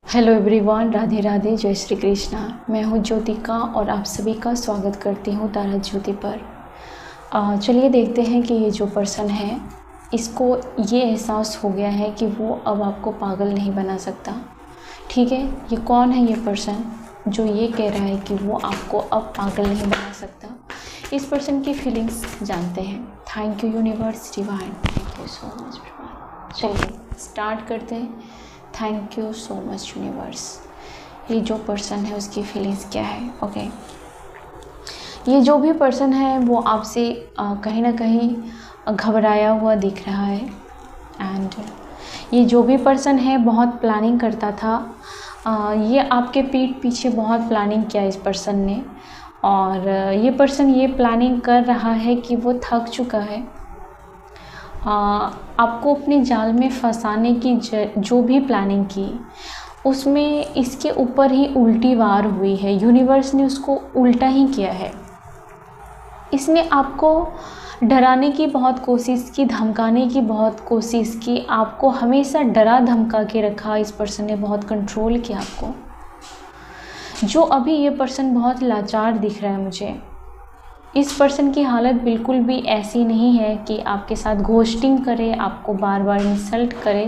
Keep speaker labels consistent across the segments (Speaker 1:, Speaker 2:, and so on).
Speaker 1: Hello everyone, Radhe Radhe, जय श्री कृष्णा। मैं हूँ ज्योतिका और आप सभी का स्वागत करती हूँ तारा ज्योति पर। चलिए देखते हैं कि ये जो पर्सन है इसको ये एहसास हो गया है कि वो अब आपको पागल नहीं बना सकता। ठीक है, ये कौन है ये पर्सन जो ये कह रहा है कि वो आपको अब पागल नहीं बना सकता। इस पर्सन की फीलिंग्स जानते हैं। Thank you universe divine, thank you so much. चलिए स्टार्ट करते हैं। Thank you so much universe. ये जो पर्सन है उसकी फीलिंग्स क्या है? ओके, ये जो भी पर्सन है वो आपसे कहीं ना कहीं घबराया हुआ दिख रहा है। एंड ये जो भी पर्सन है बहुत प्लानिंग करता था। ये आपके पीठ पीछे बहुत प्लानिंग किया इस पर्सन ने। और ये पर्सन ये प्लानिंग कर रहा है कि वो थक चुका है। आपको अपने जाल में फंसाने की जो भी प्लानिंग की उसमें इसके ऊपर ही उल्टी वार हुई है। यूनिवर्स ने उसको उल्टा ही किया है। इसने आपको डराने की बहुत कोशिश की, धमकाने की बहुत कोशिश की, आपको हमेशा डरा धमका के रखा। इस पर्सन ने बहुत कंट्रोल किया आपको। जो अभी ये पर्सन बहुत लाचार दिख रहा है मुझे। इस पर्सन की हालत बिल्कुल भी ऐसी नहीं है कि आपके साथ घोस्टिंग करे, आपको बार बार इंसल्ट करे।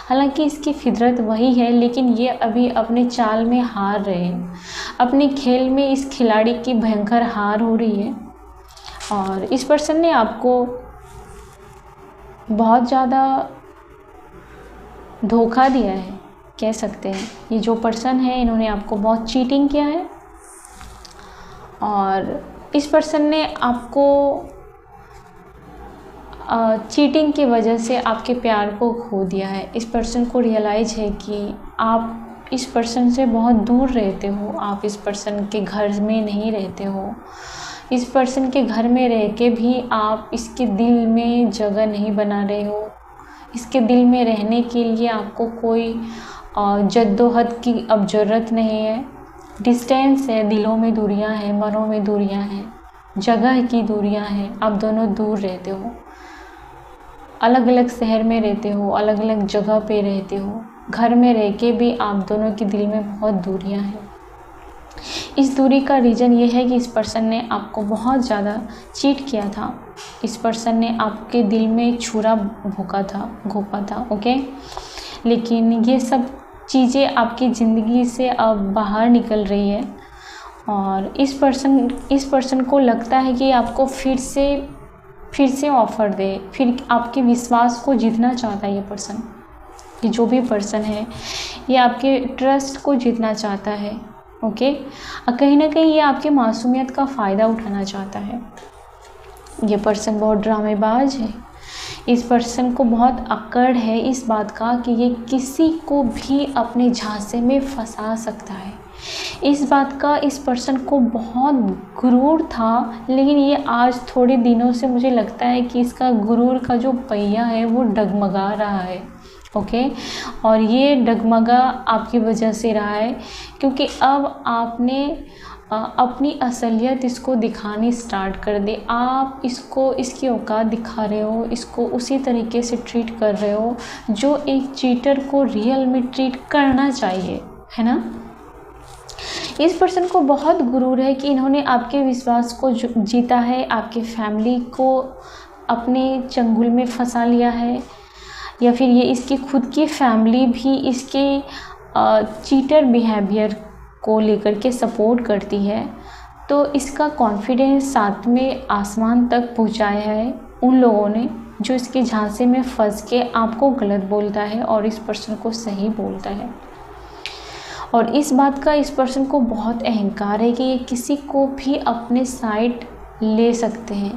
Speaker 1: हालांकि इसकी फितरत वही है, लेकिन ये अभी अपने चाल में हार रहे हैं। अपने खेल में इस खिलाड़ी की भयंकर हार हो रही है। और इस पर्सन ने आपको बहुत ज़्यादा धोखा दिया है, कह सकते हैं। ये जो पर्सन है इन्होंने आपको बहुत चीटिंग किया है। और इस पर्सन ने आपको चीटिंग की वजह से आपके प्यार को खो दिया है। इस पर्सन को रियलाइज़ है कि आप इस पर्सन से बहुत दूर रहते हो। आप इस पर्सन के घर में नहीं रहते हो। इस पर्सन के घर में रह के भी आप इसके दिल में जगह नहीं बना रहे हो। इसके दिल में रहने के लिए आपको कोई जद्दोजहद की अब ज़रूरत नहीं है। डिस्टेंस है, दिलों में दूरियां हैं, मनों में दूरियां हैं, जगह की दूरियां हैं। आप दोनों दूर रहते हो, अलग अलग शहर में रहते हो, अलग अलग जगह पे रहते हो। घर में रह के भी आप दोनों के दिल में बहुत दूरियां हैं। इस दूरी का रीज़न ये है कि इस पर्सन ने आपको बहुत ज़्यादा चीट किया था। इस पर्सन ने आपके दिल में छुरा घोंपा था। ओके, लेकिन ये सब चीज़ें आपकी ज़िंदगी से अब बाहर निकल रही है। और इस पर्सन को लगता है कि आपको फिर से ऑफ़र दे, फिर आपके विश्वास को जीतना चाहता है ये पर्सन। ये जो भी पर्सन है ये आपके ट्रस्ट को जीतना चाहता है। ओके, कहीं ना कहीं ये आपके मासूमियत का फ़ायदा उठाना चाहता है। ये पर्सन बहुत ड्रामेबाज है। इस पर्सन को बहुत अकड़ है इस बात का कि ये किसी को भी अपने झांसे में फंसा सकता है। इस बात का इस पर्सन को बहुत गुरूर था, लेकिन ये आज थोड़े दिनों से मुझे लगता है कि इसका गुरूर का जो पहिया है वो डगमगा रहा है। ओके, और ये डगमगा आपकी वजह से रहा है क्योंकि अब आपने अपनी असलियत इसको दिखानी स्टार्ट कर दी। आप इसको इसकी औकात दिखा रहे हो, इसको उसी तरीके से ट्रीट कर रहे हो जो एक चीटर को रियल में ट्रीट करना चाहिए, है ना। इस पर्सन को बहुत गुरूर है कि इन्होंने आपके विश्वास को जीता है, आपके फैमिली को अपने चंगुल में फंसा लिया है, या फिर ये इसकी खुद की फैमिली भी इसके चीटर बिहेवियर को लेकर के सपोर्ट करती है। तो इसका कॉन्फिडेंस सातवें आसमान तक पहुंचाया है उन लोगों ने जो इसके झांसे में फंस के आपको गलत बोलता है और इस पर्सन को सही बोलता है। और इस बात का इस पर्सन को बहुत अहंकार है कि ये किसी को भी अपने साइड ले सकते हैं।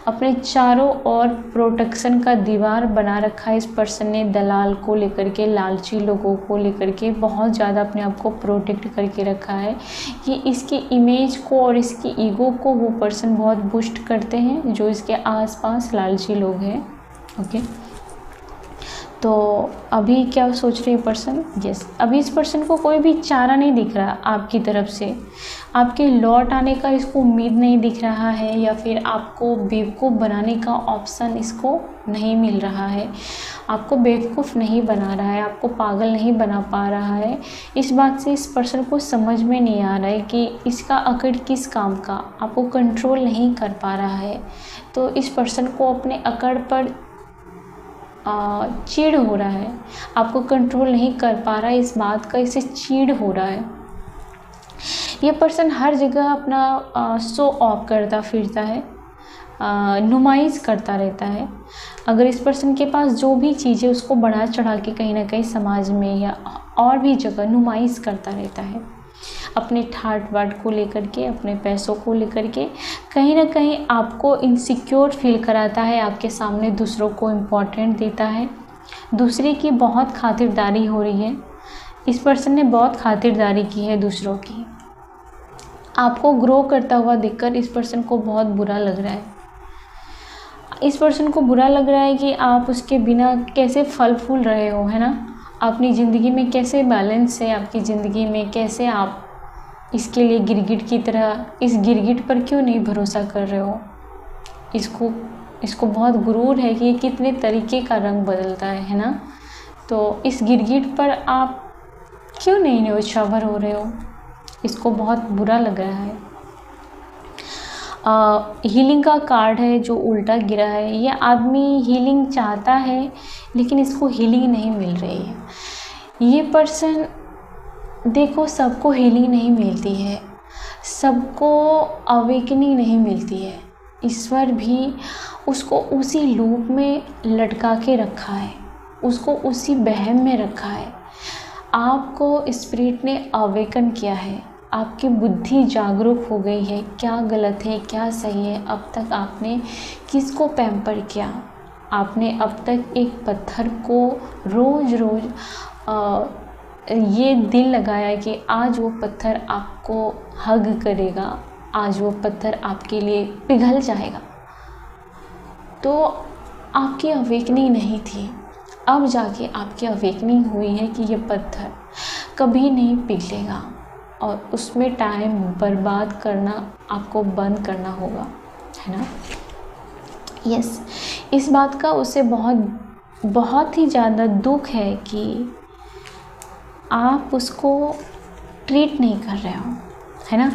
Speaker 1: अपने चारों ओर प्रोटेक्शन का दीवार बना रखा है इस पर्सन ने। दलाल को लेकर के, लालची लोगों को लेकर के बहुत ज़्यादा अपने आप को प्रोटेक्ट करके रखा है कि इसकी इमेज को और इसकी ईगो को वो पर्सन बहुत बूस्ट करते हैं जो इसके आसपास लालची लोग हैं। ओके, तो अभी क्या सोच रही है पर्सन? यस, अभी इस पर्सन को कोई भी चारा नहीं दिख रहा आपकी तरफ से, आपके लौट आने का इसको उम्मीद नहीं दिख रहा है, या फिर आपको बेवकूफ़ बनाने का ऑप्शन इसको नहीं मिल रहा है, आपको बेवकूफ़ नहीं बना रहा है, आपको पागल नहीं बना पा रहा है। इस बात से इस पर्सन को समझ में नहीं आ रहा है कि इसका अकड़ किस काम का, आपको कंट्रोल नहीं कर पा रहा है। तो इस पर्सन को अपने अकड़ पर चिढ़ हो रहा है, आपको कंट्रोल नहीं कर पा रहा है, इस बात का इसे चिढ़ हो रहा है। ये पर्सन हर जगह अपना शो ऑफ करता फिरता है, नुमाइश करता रहता है। अगर इस पर्सन के पास जो भी चीज़ है उसको बढ़ा चढ़ा के कहीं ना कहीं समाज में या और भी जगह नुमाइश करता रहता है, अपने ठाट बाट को लेकर के, अपने पैसों को लेकर के कहीं ना कहीं आपको इनसिक्योर फील कराता है, आपके सामने दूसरों को इम्पोर्टेंट देता है। दूसरे की बहुत खातिरदारी हो रही है, इस पर्सन ने बहुत खातिरदारी की है दूसरों की। आपको ग्रो करता हुआ देखकर इस पर्सन को बहुत बुरा लग रहा है। इस पर्सन को बुरा लग रहा है कि आप उसके बिना कैसे फल फूल रहे हो, है ना, अपनी ज़िंदगी में कैसे बैलेंस है, आपकी ज़िंदगी में कैसे आप इसके लिए गिरगिट की तरह, इस गिरगिट पर क्यों नहीं भरोसा कर रहे हो। इसको बहुत गुरूर है कि ये कितने तरीके का रंग बदलता है ना। तो इस गिरगिट पर आप क्यों नहीं न्योछावर हो रहे हो, इसको बहुत बुरा लग रहा है। हीलिंग का कार्ड है जो उल्टा गिरा है। ये आदमी हीलिंग चाहता है लेकिन इसको हीलिंग नहीं मिल रही है। ये पर्सन, देखो, सबको हीलिंग नहीं मिलती है, सबको अवेकनिंग नहीं मिलती है। ईश्वर भी उसको उसी लूप में लटका के रखा है, उसको उसी बहम में रखा है। आपको स्पिरिट ने अवेकन किया है, आपकी बुद्धि जागरूक हो गई है, क्या गलत है क्या सही है। अब तक आपने किसको पैम्पर किया, आपने अब तक एक पत्थर को रोज़ रोज़ ये दिल लगाया कि आज वो पत्थर आपको हग करेगा, आज वो पत्थर आपके लिए पिघल जाएगा। तो आपकी अवेकनिंग नहीं थी, अब जाके आपकी अवेकनिंग हुई है कि ये पत्थर कभी नहीं पिघलेगा और उसमें टाइम बर्बाद करना आपको बंद करना होगा, है ना। यस, इस बात का उसे बहुत ही ज़्यादा दुख है कि आप उसको ट्रीट नहीं कर रहे हो, है ना।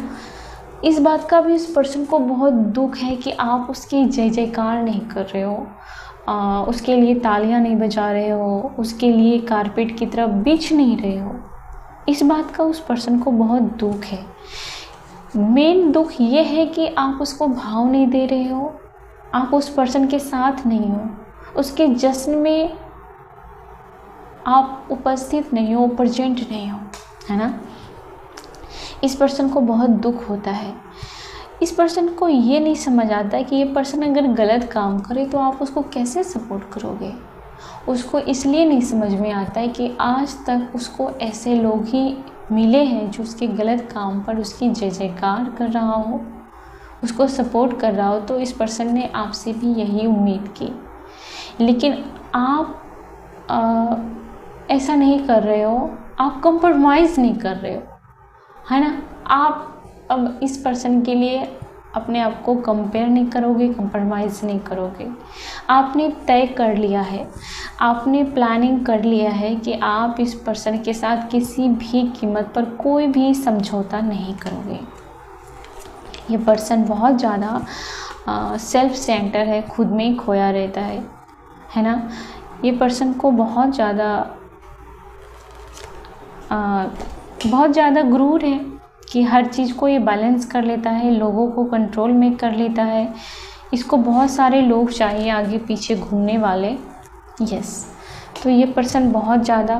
Speaker 1: इस बात का भी इस पर्सन को बहुत दुख है कि आप उसकी जय जयकार नहीं कर रहे हो, उसके लिए तालियां नहीं बजा रहे हो, उसके लिए कारपेट की तरफ बिछ नहीं रहे हो। इस बात का उस पर्सन को बहुत दुख है। मेन दुख ये है कि आप उसको भाव नहीं दे रहे हो, आप उस पर्सन के साथ नहीं हो, उसके जश्न में आप उपस्थित नहीं हो, प्रेजेंट नहीं हो, है ना। इस पर्सन को बहुत दुख होता है। इस पर्सन को ये नहीं समझ आता है कि ये पर्सन अगर गलत काम करे तो आप उसको कैसे सपोर्ट करोगे। उसको इसलिए नहीं समझ में आता है कि आज तक उसको ऐसे लोग ही मिले हैं जो उसके गलत काम पर उसकी जय जयकार कर रहा हो, उसको सपोर्ट कर रहा हो। तो इस पर्सन ने आपसे भी यही उम्मीद की, लेकिन आप ऐसा नहीं कर रहे हो, आप कंप्रोमाइज़ नहीं कर रहे हो, है ना। आप अब इस पर्सन के लिए अपने आप को कंपेयर नहीं करोगे, कंप्रोमाइज़ नहीं करोगे। आपने तय कर लिया है, आपने प्लानिंग कर लिया है कि आप इस पर्सन के साथ किसी भी कीमत पर कोई भी समझौता नहीं करोगे। ये पर्सन बहुत ज़्यादा सेल्फ सेंटर है, खुद में ही खोया रहता है ना। ये पर्सन को बहुत ज़्यादा गुरूर है कि हर चीज़ को ये बैलेंस कर लेता है, लोगों को कंट्रोल में कर लेता है। इसको बहुत सारे लोग चाहिए आगे पीछे घूमने वाले। यस, तो ये पर्सन बहुत ज़्यादा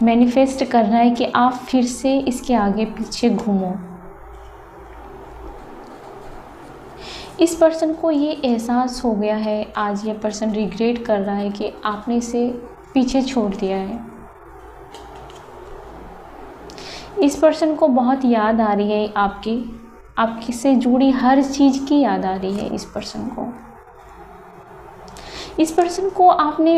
Speaker 1: मैनिफेस्ट कर रहा है कि आप फिर से इसके आगे पीछे घूमो। इस पर्सन को ये एहसास हो गया है, आज ये पर्सन रिग्रेट कर रहा है कि आपने इसे पीछे छोड़ दिया है। इस पर्सन को बहुत याद आ रही है आपकी से जुड़ी हर चीज़ की याद आ रही है इस पर्सन को। इस पर्सन को आपने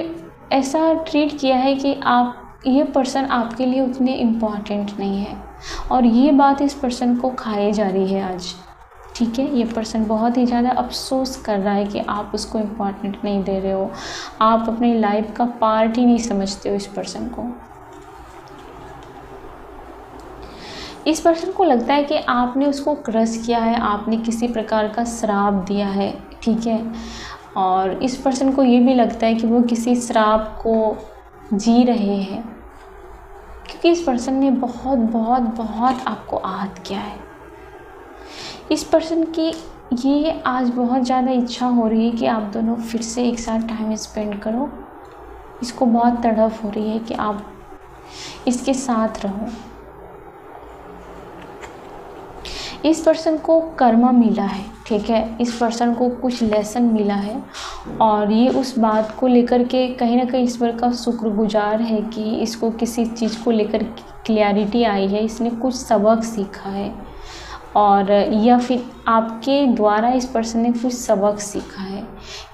Speaker 1: ऐसा ट्रीट किया है कि आप ये पर्सन आपके लिए उतने इम्पॉर्टेंट नहीं है, और ये बात इस पर्सन को खाई जा रही है आज। ठीक है, ये पर्सन बहुत ही ज़्यादा अफसोस कर रहा है कि आप उसको इम्पॉर्टेंट नहीं दे रहे हो, आप अपनी लाइफ का पार्ट ही नहीं समझते हो इस पर्सन को। इस पर्सन को लगता है कि आपने उसको क्रश किया है, आपने किसी प्रकार का श्राप दिया है। ठीक है, और इस पर्सन को ये भी लगता है कि वो किसी श्राप को जी रहे हैं, क्योंकि इस पर्सन ने बहुत बहुत बहुत आपको आहत किया है। इस पर्सन की ये आज बहुत ज़्यादा इच्छा हो रही है कि आप दोनों फिर से एक साथ टाइम स्पेंड करो। इसको बहुत तड़प हो रही है कि आप इसके साथ रहो। इस पर्सन को कर्मा मिला है। ठीक है, इस पर्सन को कुछ लेसन मिला है, और ये उस बात को लेकर के कहीं ना कहीं ईश्वर का शुक्रगुजार है कि इसको किसी चीज़ को लेकर क्लैरिटी आई है, इसने कुछ सबक सीखा है, और या फिर आपके द्वारा इस पर्सन ने कुछ सबक सीखा है।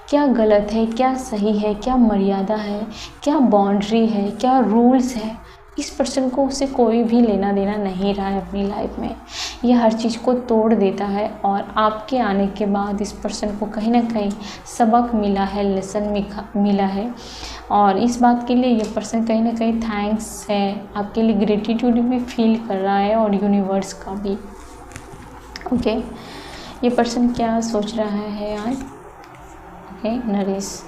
Speaker 1: क्या गलत है, क्या सही है, क्या मर्यादा है, क्या बाउंड्री है, क्या रूल्स है, इस पर्सन को उससे कोई भी लेना देना नहीं रहा है अपनी लाइफ में। यह हर चीज़ को तोड़ देता है, और आपके आने के बाद इस पर्सन को कहीं ना कहीं सबक मिला है, लेसन मिला है, और इस बात के लिए ये पर्सन कहीं ना कहीं थैंक्स है, आपके लिए ग्रेटिट्यूड भी फील कर रहा है, और यूनिवर्स का भी। ओके, ये पर्सन क्या सोच रहा है आज? ओके, नरेश,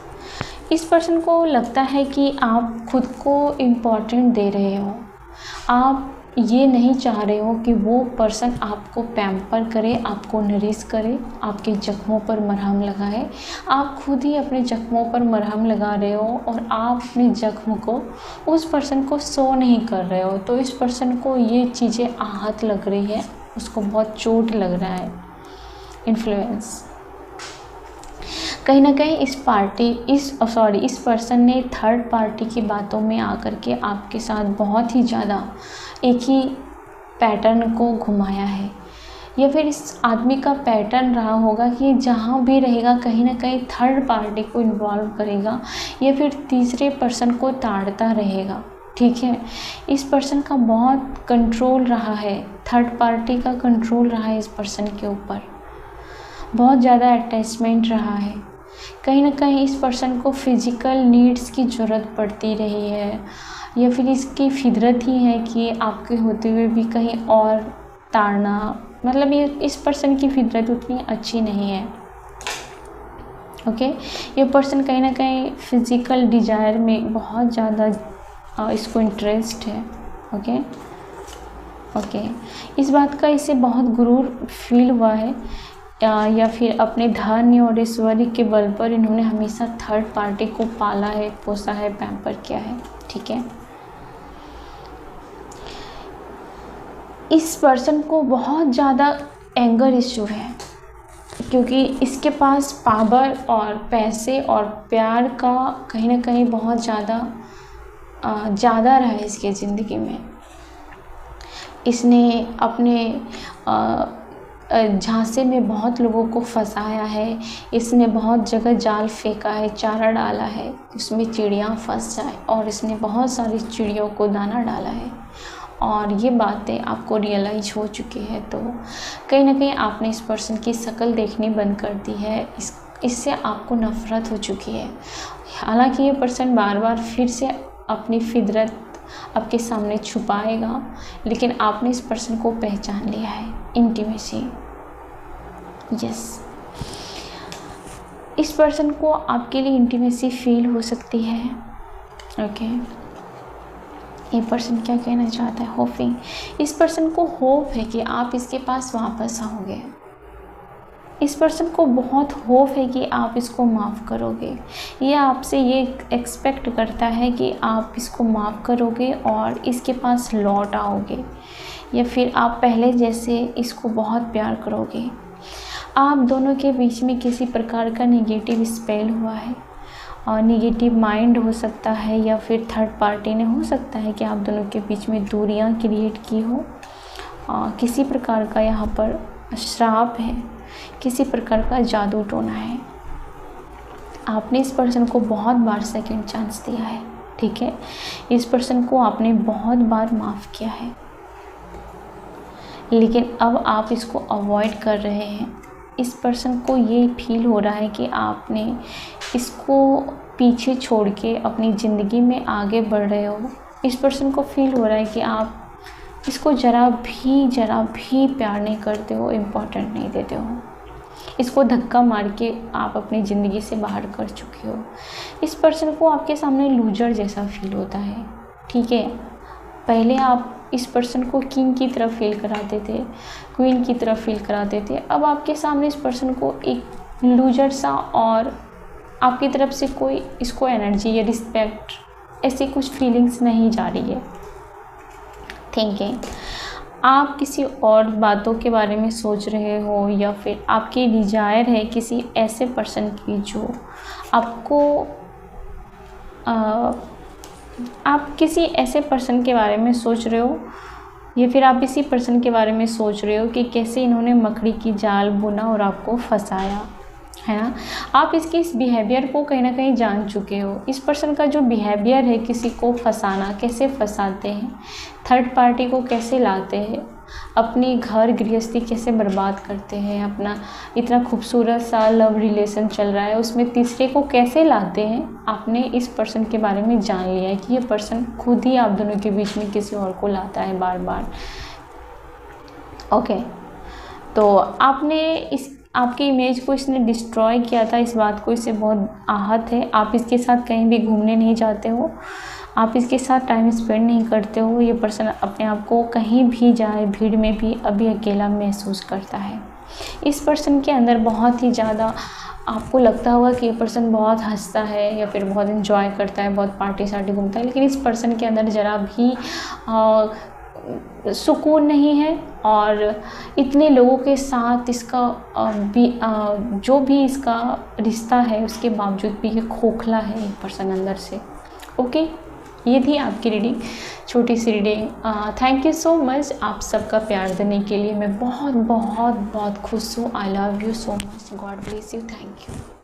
Speaker 1: इस पर्सन को लगता है कि आप खुद को इम्पोर्टेंट दे रहे हो। आप ये नहीं चाह रहे हो कि वो पर्सन आपको पैम्पर करे, आपको नरिश करे, आपके जख्मों पर मरहम लगाए। आप खुद ही अपने जख्मों पर मरहम लगा रहे हो, और आप अपने जख्म को उस पर्सन को शो नहीं कर रहे हो। तो इस पर्सन को ये चीज़ें आहत लग रही है, उसको बहुत चोट लग रहा है। इन्फ्लुएंस कहीं ना कहीं इस पर्सन ने थर्ड पार्टी की बातों में आकर के आपके साथ बहुत ही ज़्यादा एक ही पैटर्न को घुमाया है, या फिर इस आदमी का पैटर्न रहा होगा कि जहाँ भी रहेगा कहीं ना कहीं थर्ड पार्टी को इन्वॉल्व करेगा, या फिर तीसरे पर्सन को ताड़ता रहेगा। ठीक है, इस पर्सन का बहुत कंट्रोल रहा है, थर्ड पार्टी का कंट्रोल रहा है इस पर्सन के ऊपर, बहुत ज़्यादा अटैचमेंट रहा है। कहीं ना कहीं इस पर्सन को फिज़िकल नीड्स की ज़रूरत पड़ती रही है, या फिर इसकी फितरत ही है कि आपके होते हुए भी कहीं और ताड़ना, मतलब ये इस पर्सन की फितरत उतनी अच्छी नहीं है। ओके, ये पर्सन कहीं ना कहीं फिज़िकल डिज़ायर में बहुत ज़्यादा इसको इंटरेस्ट है। ओके, इस बात का इसे बहुत गुरूर फील हुआ है, या फिर अपने धन और ऐश्वर्य के बल पर इन्होंने हमेशा थर्ड पार्टी को पाला है, पोसा है, पैम्पर किया है। ठीक है, इस पर्सन को बहुत ज़्यादा एंगर इश्यू है, क्योंकि इसके पास पावर और पैसे और प्यार का कहीं ना कहीं बहुत ज़्यादा रहा है इसके ज़िंदगी में। इसने अपने झांसे में बहुत लोगों को फंसाया है, इसने बहुत जगह जाल फेंका है, चारा डाला है, उसमें चिड़ियाँ फंस जाए, और इसने बहुत सारी चिड़ियों को दाना डाला है, और ये बातें आपको रियलाइज हो चुकी है। तो कहीं ना कहीं आपने इस पर्सन की शक्ल देखनी बंद कर दी है, इससे आपको नफ़रत हो चुकी है। हालांकि ये पर्सन बार बार फिर से अपनी फितरत आपके सामने छुपाएगा, लेकिन आपने इस पर्सन को पहचान लिया है। इंटीमेसी, यस, इस पर्सन को आपके लिए इंटीमेसी फील हो सकती है। ओके, ये पर्सन क्या कहना चाहता है? होपिंग, इस पर्सन को होप है कि आप इसके पास वापस आओगे। इस पर्सन को बहुत होप है कि आप इसको माफ़ करोगे, ये आपसे ये एक्सपेक्ट करता है कि आप इसको माफ़ करोगे और इसके पास लौट आओगे, या फिर आप पहले जैसे इसको बहुत प्यार करोगे। आप दोनों के बीच में किसी प्रकार का नेगेटिव स्पेल हुआ है, और नेगेटिव माइंड हो सकता है, या फिर थर्ड पार्टी ने हो सकता है कि आप दोनों के बीच में दूरियां क्रिएट की हो। किसी प्रकार का यहाँ पर श्राप है, किसी प्रकार का जादू टोना है। आपने इस पर्सन को बहुत बार सेकंड चांस दिया है, ठीक है। इस पर्सन को आपने बहुत बार माफ़ किया है, लेकिन अब आप इसको अवॉइड कर रहे हैं। इस पर्सन को ये फील हो रहा है कि आपने इसको पीछे छोड़ के अपनी ज़िंदगी में आगे बढ़ रहे हो। इस पर्सन को फील हो रहा है कि आप इसको ज़रा भी प्यार नहीं करते हो, इम्पोर्टेंट नहीं देते हो। इसको धक्का मार के आप अपनी ज़िंदगी से बाहर कर चुके हो। इस पर्सन को आपके सामने लूजर जैसा फील होता है, ठीक है। पहले आप इस पर्सन को किंग की तरफ फील कराते थे, क्वीन की तरफ फील कराते थे। अब आपके सामने इस पर्सन को एक लूजर सा और आपकी तरफ से कोई इसको एनर्जी या रिस्पेक्ट ऐसी कुछ फीलिंग्स नहीं जा रही है। थिंकिंग, आप किसी और बातों के बारे में सोच रहे हो, या फिर आपकी डिज़ायर है किसी ऐसे पर्सन की जो आपको आप किसी ऐसे पर्सन के बारे में सोच रहे हो, या फिर आप इसी पर्सन के बारे में सोच रहे हो कि कैसे इन्होंने मकड़ी की जाल बुना और आपको फंसाया, है ना। आप इसके इस बिहेवियर को कहीं ना कहीं जान चुके हो। इस पर्सन का जो बिहेवियर है, किसी को फंसाना, कैसे फंसाते हैं, थर्ड पार्टी को कैसे लाते हैं, अपनी घर गृहस्थी कैसे बर्बाद करते हैं, अपना इतना खूबसूरत सा लव रिलेशन चल रहा है उसमें तीसरे को कैसे लाते हैं, आपने इस पर्सन के बारे में जान लिया है कि ये पर्सन खुद ही आप दोनों के बीच में किसी और को लाता है बार बार। ओके, तो आपने आपकी इमेज को इसने डिस्ट्रॉय किया था, इस बात को इससे बहुत आहत है। आप इसके साथ कहीं भी घूमने नहीं जाते हो, आप इसके साथ टाइम स्पेंड नहीं करते हो। ये पर्सन अपने आप को कहीं भी जाए, भीड़ में भी अभी अकेला महसूस करता है। इस पर्सन के अंदर बहुत ही ज़्यादा आपको लगता होगा कि ये पर्सन बहुत हंसता है या फिर बहुत एंजॉय करता है, बहुत पार्टी सार्टी घूमता है, लेकिन इस पर्सन के अंदर ज़रा भी सुकून नहीं है। और इतने लोगों के साथ इसका जो भी इसका रिश्ता है उसके बावजूद भी ये खोखला है एक पर्सन अंदर से। ओके, ये थी आपकी रीडिंग, छोटी सी reading. Thank you so much आप सबका प्यार देने के लिए। मैं बहुत बहुत बहुत खुश हूँ। I love you so much. God bless you. Thank you.